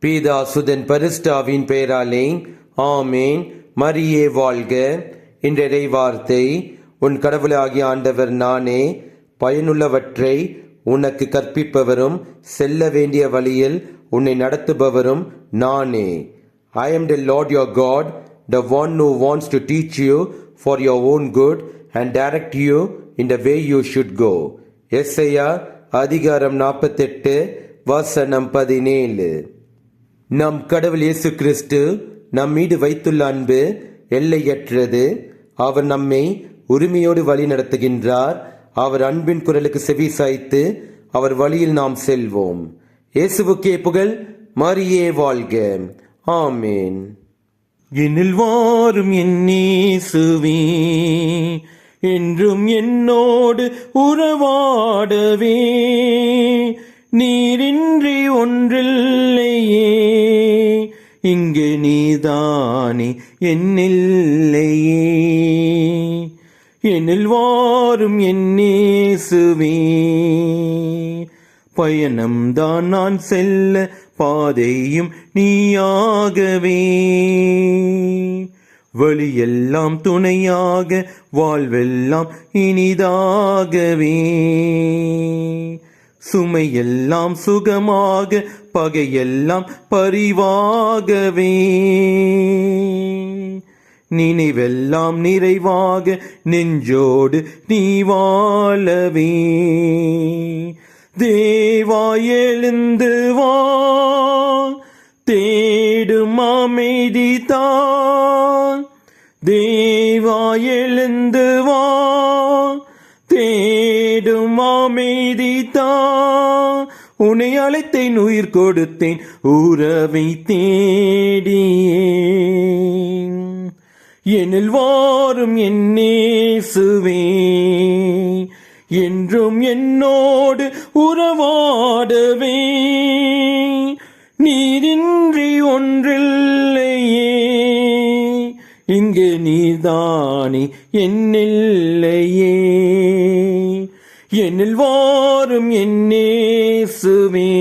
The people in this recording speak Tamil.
பீதா சுதன் பரிசுத்தாவின் பெயராலே ஆமேன். மரியே வாழ்க. இன்றைய வார்த்தை, உன் கடவுளாகிய ஆண்டவர் நானே, பயனுள்ளவற்றை உனக்கு கற்பிப்பவரும் செல்ல வேண்டிய வழியில் உன்னை நடத்துபவரும் நானே. I am the Lord your God, the one who wants to teach you for your own good and direct you in the way you should go. எஸ்ஐயா அதிகாரம் 48 வசனம் 17. நம் கடவுள் இயேசு கிறிஸ்து நம் மீது வைத்துள்ள அன்பு எல்லையற்றது. அவர் நம்மை உரிமையோடு வழி நடத்துகின்றார். அவர் அன்பின் குரலுக்கு செவி சாய்த்து அவர் வழியில் நாம் செல்வோம். இயேசுவுக்கே புகழ். மரியே வாழ்க. ஆமேன். என்னில் வாரும் என் இயேசுவே, என்றும் என்னோடு உறவாடவே, நீரின்றி ஒன்றில்லையே, இங்கு நீதானே என்னில்லையே. என்னில் வாரும் என் இயேசுவே, பயணம்தான் நான் செல்ல பாதையும் நீயாகவே, வழியெல்லாம் துணையாக, வாழ்வெல்லாம் இனிதாகவே, சுமையெல்லாம் சுகமாக, பகையெல்லாம் பரிவாகவே, நினைவெல்லாம் நிறைவாக, நெஞ்சோடு நீ வாழவே. தேவா எழுந்து வா, தேடும் அமைதிதான். தேவா எழுந்து வா, தேடும் அமைதிதான். உன்னை அழைத்தேன், உயிர் கொடுத்தேன், உறவை தேடியே. என்னில் வாரும் என் இயேசுவே, என்றும் என்னோடு உறவாடவே, நீரின்றி ஒன்றில்லையே, இங்கு நீதானே என்னில்லையே. என்னில் வாரும் என் இயேசுவே.